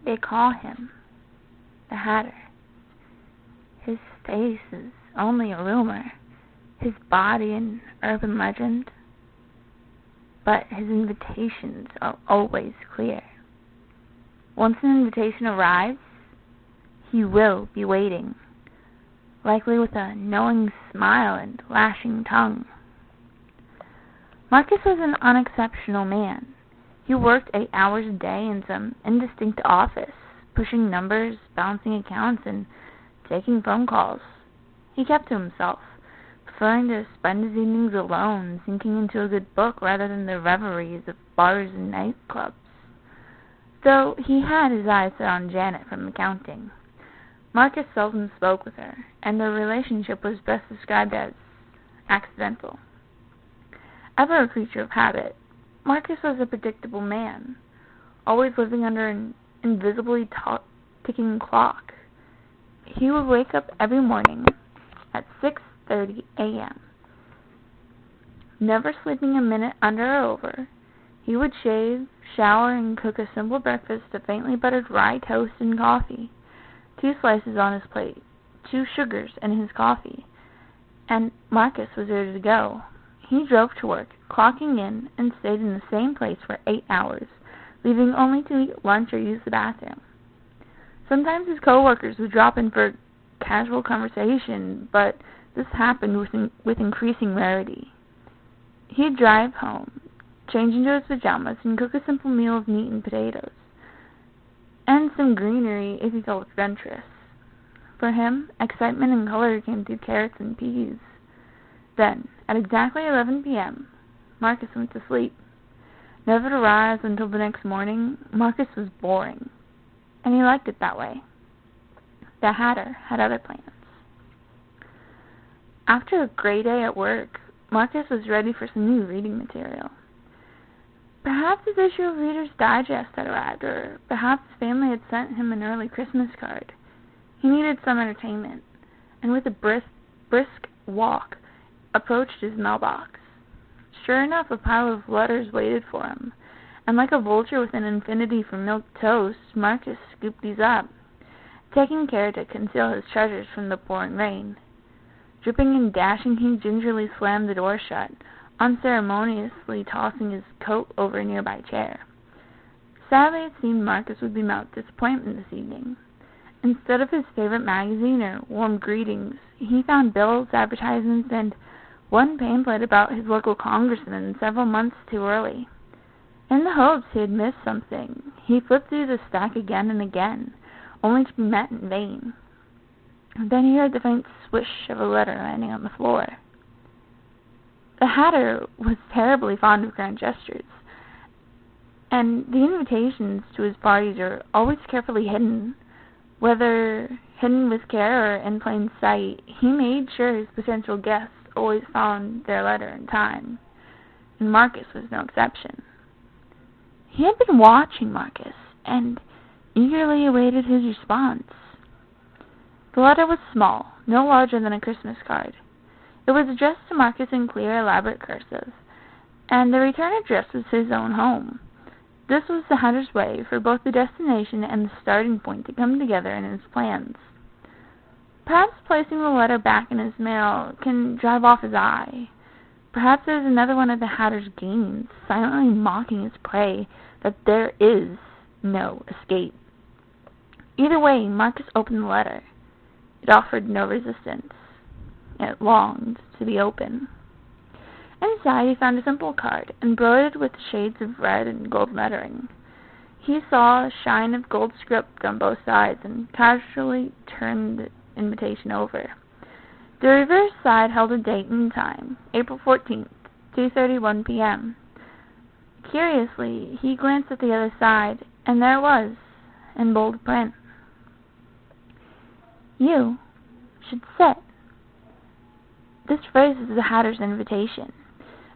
They call him the Hatter. His face is only a rumor, his body an urban legend, but his invitations are always clear. Once an invitation arrives, he will be waiting, likely with a knowing smile and lashing tongue. Marcus was an unexceptional man. He worked 8 hours a day in some indistinct office, pushing numbers, balancing accounts, and taking phone calls. He kept to himself, preferring to spend his evenings alone, sinking into a good book rather than the reveries of bars and nightclubs. Though he had his eyes set on Janet from accounting, Marcus seldom spoke with her, and their relationship was best described as accidental. Ever a creature of habit, Marcus was a predictable man, always living under an invisibly ticking clock. He would wake up every morning at 6:30 a.m., never sleeping a minute under or over. He would shave, shower, and cook a simple breakfast of faintly buttered rye toast and coffee, 2 slices on his plate, 2 sugars in his coffee, and Marcus was ready to go. He drove to work, clocking in, and stayed in the same place for 8 hours, leaving only to eat lunch or use the bathroom. Sometimes his co-workers would drop in for casual conversation, but this happened with increasing rarity. He'd drive home, change into his pajamas, and cook a simple meal of meat and potatoes, and some greenery if he felt adventurous. For him, excitement and color came through carrots and peas. Then, at exactly 11 p.m., Marcus went to sleep. Never to rise until the next morning, Marcus was boring, and he liked it that way. The Hatter had other plans. After a gray day at work, Marcus was ready for some new reading material. Perhaps his issue of Reader's Digest had arrived, or perhaps his family had sent him an early Christmas card. He needed some entertainment, and with a brisk walk, approached his mailbox. Sure enough, a pile of letters waited for him, and like a vulture with an infinity for milk toast, Marcus scooped these up, taking care to conceal his treasures from the pouring rain. Dripping and dashing, he gingerly slammed the door shut, unceremoniously tossing his coat over a nearby chair. Sadly, it seemed Marcus would be met with disappointment this evening. Instead of his favorite magazine or warm greetings, he found bills, advertisements, and one pamphlet about his local congressman several months too early. In the hopes he had missed something, he flipped through the stack again and again, only to be met in vain. Then he heard the faint swish of a letter landing on the floor. The Hatter was terribly fond of grand gestures, and the invitations to his parties are always carefully hidden. Whether hidden with care or in plain sight, he made sure his potential guests always found their letter in time, and Marcus was no exception. He had been watching Marcus, and eagerly awaited his response. The letter was small, no larger than a Christmas card. It was addressed to Marcus in clear, elaborate cursive, and the return address was his own home. This was the Hatter's way for both the destination and the starting point to come together in his plans. Perhaps placing the letter back in his mail can drive off his eye. Perhaps it is another one of the Hatter's games, silently mocking his prey that there is no escape. Either way, Marcus opened the letter. It offered no resistance. It longed to be open. Inside he found a simple card, embroidered with shades of red and gold lettering. He saw a shine of gold script on both sides and casually turned the invitation over. The reverse side held a date and time, April 14th, 2:31 p.m. Curiously, he glanced at the other side, and there it was, in bold print. You should sit. This phrase is the Hatter's invitation.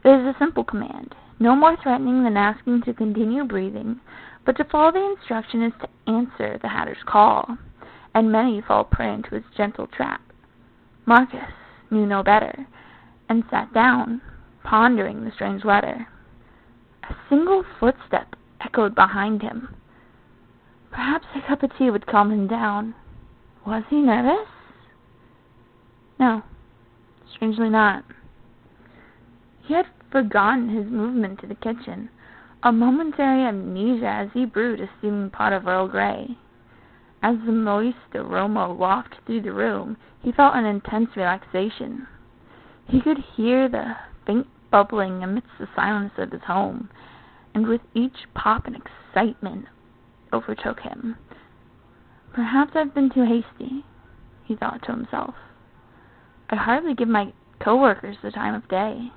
It is a simple command, no more threatening than asking to continue breathing, but to follow the instruction is to answer the Hatter's call, and many fall prey into his gentle trap. Marcus knew no better, and sat down, pondering the strange letter. A single footstep echoed behind him. Perhaps I cup of tea would calm him down. Was he nervous? No, strangely not. He had forgotten his movement to the kitchen, a momentary amnesia as he brewed a steaming pot of Earl Grey. As the moist aroma wafted through the room, he felt an intense relaxation. He could hear the faint bubbling amidst the silence of his home, and with each pop an excitement overtook him. Perhaps I've been too hasty, he thought to himself. I hardly give my co-workers the time of day.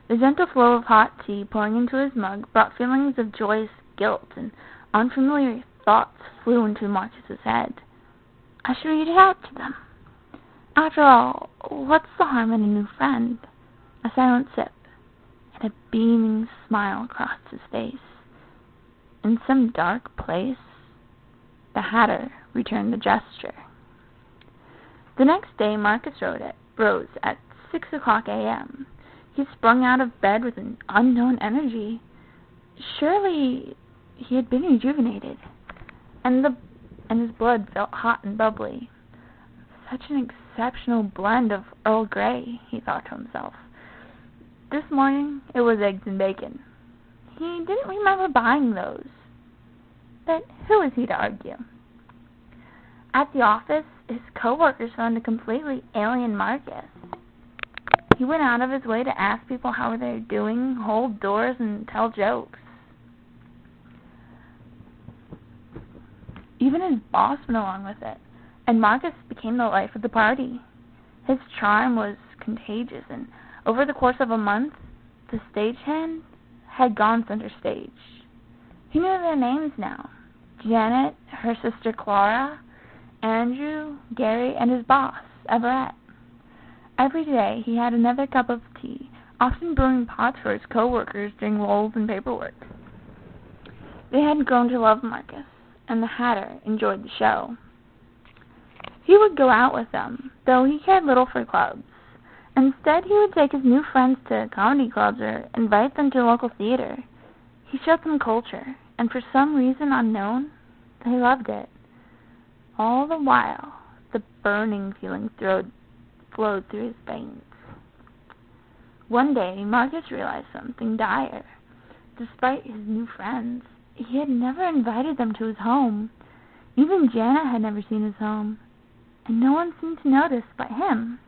The gentle flow of hot tea pouring into his mug brought feelings of joyous guilt, and unfamiliar thoughts flew into Marcus's head. I should read it out to them. After all, what's the harm in a new friend? A silent sip, and a beaming smile crossed his face. In some dark place, the Hatter returned the gesture. The next day, Marcus rose at 6 o'clock a.m. He sprung out of bed with an unknown energy. Surely he had been rejuvenated, and his blood felt hot and bubbly. Such an exceptional blend of Earl Grey, he thought to himself. This morning it was eggs and bacon. He didn't remember buying those. But who was he to argue? At the office, his co-workers found a completely alien Marcus. He went out of his way to ask people how they were doing, hold doors, and tell jokes. Even his boss went along with it, and Marcus became the life of the party. His charm was contagious, and over the course of a month, the stagehand had gone center stage. He knew their names now. Janet, her sister Clara, Andrew, Gary, and his boss, Everett. Every day he had another cup of tea, often brewing pots for his co-workers during lulls in paperwork. They had grown to love Marcus, and the Hatter enjoyed the show. He would go out with them, though he cared little for clubs. Instead, he would take his new friends to comedy clubs or invite them to local theater. He showed them culture, and for some reason unknown, they loved it. All the while, the burning feeling flowed through his veins. One day, Marcus realized something dire. Despite his new friends, he had never invited them to his home. Even Janet had never seen his home, and no one seemed to notice but him.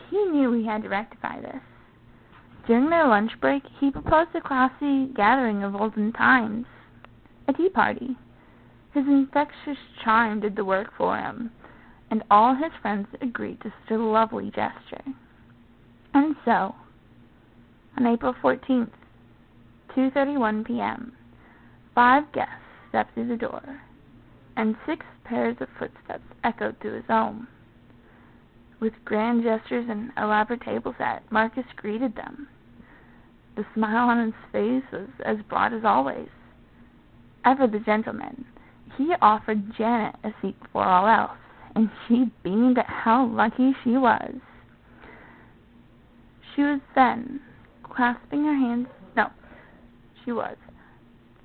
He knew he had to rectify this. During their lunch break, he proposed a classy gathering of olden times, a tea party. His infectious charm did the work for him, and all his friends agreed to such a lovely gesture. And so, on April 14th, 2:31 p.m., 5 guests stepped through the door, and 6 pairs of footsteps echoed through his home. With grand gestures and elaborate table set, Marcus greeted them. The smile on his face was as broad as always. Ever the gentleman, he offered Janet a seat before all else, and she beamed at how lucky she was.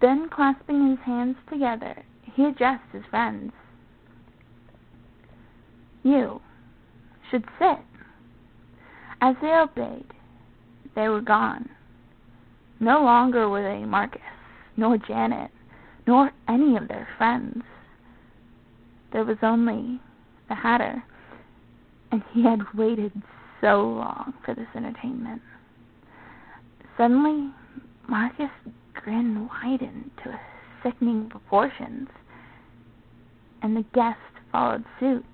Then clasping his hands together, he addressed his friends. You should sit. As they obeyed, they were gone. No longer were they Marcus, nor Janet, nor any of their friends. There was only the Hatter, and he had waited so long for this entertainment. Suddenly, Marcus' grin widened to sickening proportions, and the guests followed suit.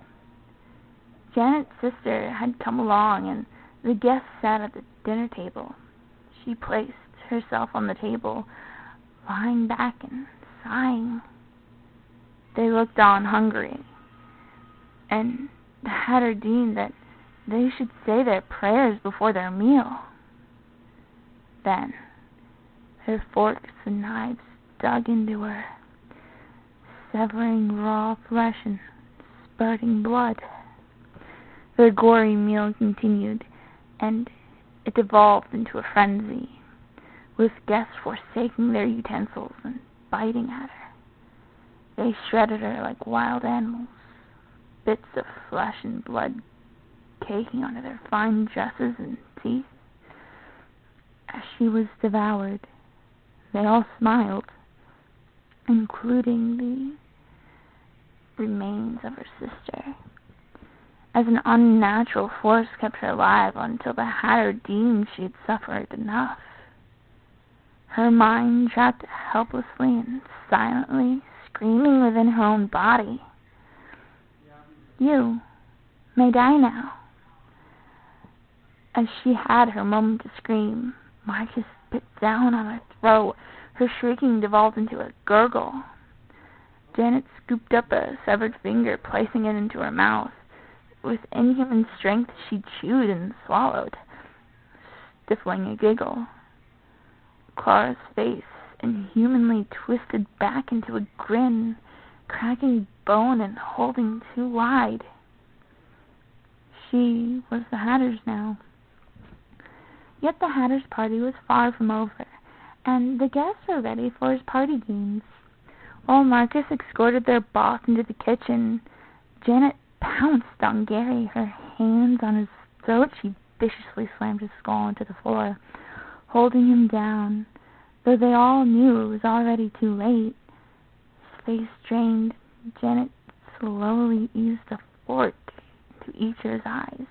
Janet's sister had come along, and the guests sat at the dinner table. She placed herself on the table, lying back and sighing. They looked on hungry, and the Hatter deemed that they should say their prayers before their meal. Then, her forks and knives dug into her, severing raw flesh and spurting blood. Their gory meal continued, and it devolved into a frenzy, with guests forsaking their utensils and biting at her. They shredded her like wild animals, bits of flesh and blood caking onto their fine dresses and teeth. As she was devoured, they all smiled, including the remains of her sister, as an unnatural force kept her alive until the Hatter deemed she had suffered enough. Her mind trapped helplessly and silently, screaming within her own body. You may die now. As she had her moment to scream, Marcus bit down on her throat. Her shrieking devolved into a gurgle. Janet scooped up a severed finger, placing it into her mouth. With inhuman strength, she chewed and swallowed, stifling a giggle. Clara's face inhumanly twisted back into a grin, cracking bone and holding too wide. She was the Hatter's now. Yet the Hatter's party was far from over, and the guests were ready for his party games. While Marcus escorted their boss into the kitchen, Janet pounced on Gary, her hands on his throat. She viciously slammed his skull into the floor, holding him down, though they all knew it was already too late. His face drained, Janet slowly eased a fork into each of his eyes.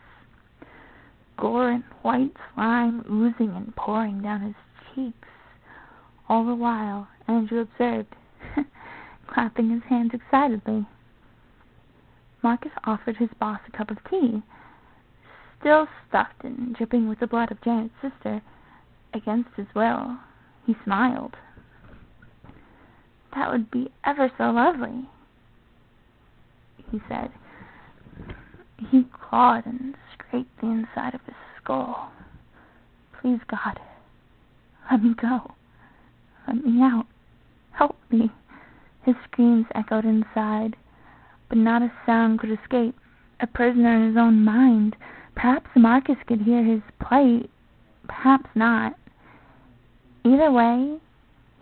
Gore and white slime oozing and pouring down his cheeks. All the while, Andrew observed, clapping his hands excitedly. Marcus offered his boss a cup of tea, still stuffed and dripping with the blood of Janet's sister. Against his will, he smiled. That would be ever so lovely, he said. He clawed and scraped the inside of his skull. Please, God, let me go. Let me out. Help me. His screams echoed inside, but not a sound could escape. A prisoner in his own mind. Perhaps Marcus could hear his plight, perhaps not. Either way,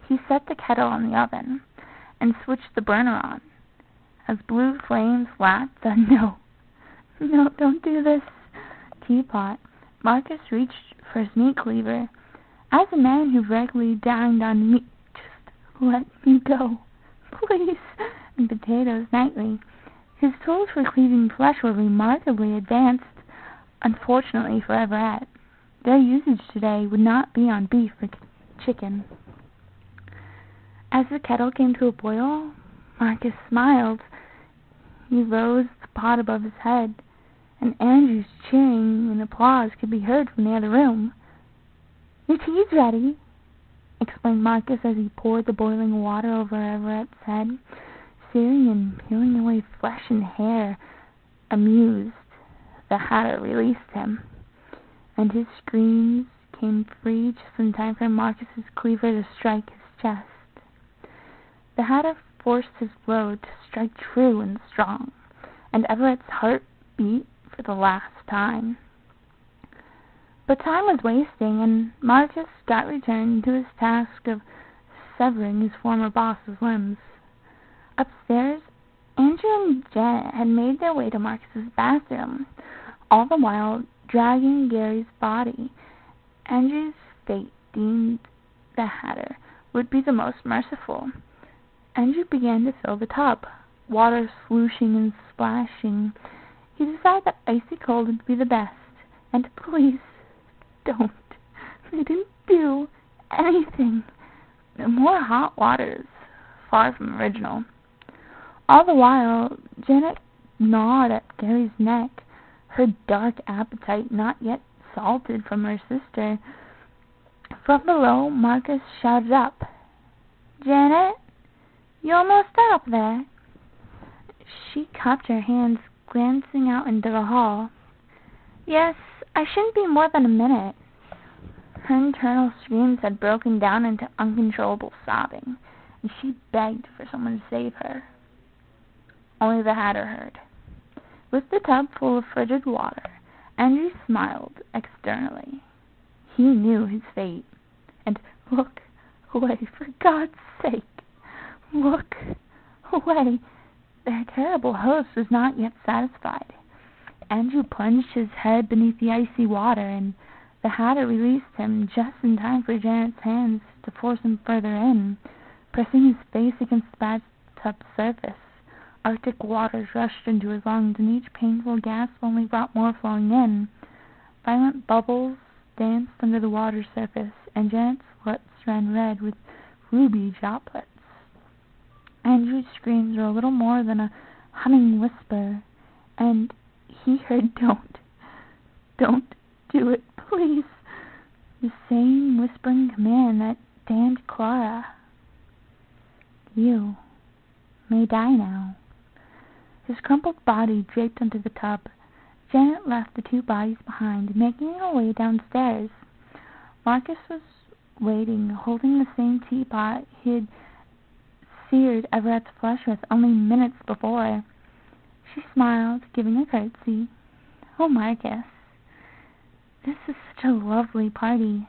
he set the kettle on the oven and switched the burner on. As blue flames lapped the no, don't do this teapot, Marcus reached for his meat cleaver. As a man who regularly dined on meat, just let me go, please, and potatoes nightly. His tools for cleaving flesh were remarkably advanced. Unfortunately for Everett, their usage today would not be on beef or chicken. As the kettle came to a boil, Marcus smiled. He rose the pot above his head, and Andrew's cheering and applause could be heard from the other room. Your tea's ready, explained Marcus as he poured the boiling water over Everett's head, searing and peeling away flesh and hair. Amused, the Hatter released him, and his screams came free just in time for Marcus's cleaver to strike his chest. The Hatter forced his blow to strike true and strong, and Everett's heart beat for the last time. But time was wasting, and Marcus got returned to his task of severing his former boss's limbs. Upstairs, Andrew and Janet had made their way to Marcus's bathroom, all the while dragging Gary's body. Andrew's fate deemed the Hatter would be the most merciful. Andrew began to fill the tub, water slooshing and splashing. He decided that icy cold would be the best, and please, don't. They didn't do anything. More hot water is far from original. All the while, Janet gnawed at Gary's neck, her dark appetite not yet salted from her sister. From below, Marcus shouted up, Janet, you almost done up there. She cupped her hands, glancing out into the hall. Yes, I shouldn't be more than a minute. Her internal screams had broken down into uncontrollable sobbing, and she begged for someone to save her. Only the Hatter heard. With the tub full of frigid water, Andrew smiled externally. He knew his fate. And look away, for God's sake. Look away. Their terrible host was not yet satisfied. Andrew plunged his head beneath the icy water, and the Hatter released him just in time for Janet's hands to force him further in, pressing his face against the bathtub surface. Arctic waters rushed into his lungs, and each painful gasp only brought more flowing in. Violent bubbles danced under the water surface, and Janet's lips ran red with ruby droplets. Andrew's screams were a little more than a humming whisper, and he heard, "Don't do it, please," the same whispering command that damned Clara. "You may die now." His crumpled body draped onto the tub. Janet left the two bodies behind, making her way downstairs. Marcus was waiting, holding the same teapot he had seared Everett's flesh with only minutes before. She smiled, giving a curtsy. "Oh, Marcus, this is such a lovely party."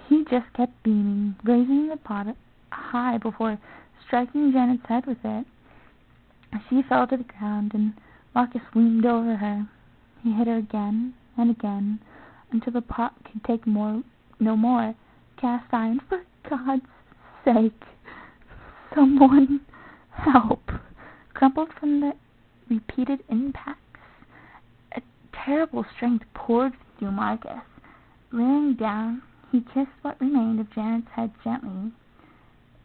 He just kept beaming, raising the pot high before striking Janet's head with it. She fell to the ground, and Marcus loomed over her. He hit her again and again, until the pot could take no more cast iron. "For God's sake, someone help!" Crumpled from the repeated impacts, a terrible strength poured through Marcus. Rearing down, he kissed what remained of Janet's head gently,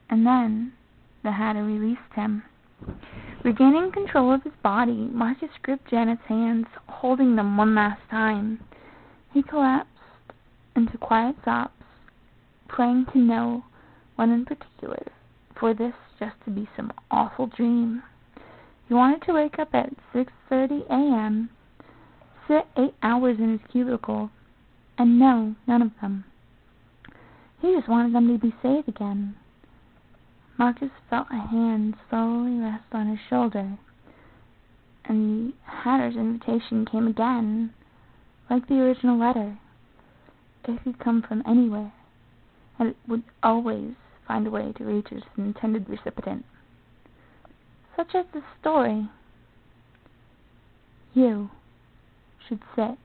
and then the Hatter released him. Regaining control of his body, Marcus gripped Janet's hands, holding them one last time. He collapsed into quiet sobs, praying to no one in particular, for this just to be some awful dream. He wanted to wake up at 6:30 a.m., sit 8 hours in his cubicle, and know none of them. He just wanted them to be safe again. Marcus felt a hand slowly rest on his shoulder, and the Hatter's invitation came again, like the original letter. It could come from anywhere, and it would always find a way to reach its intended recipient. Such as this story. You should sit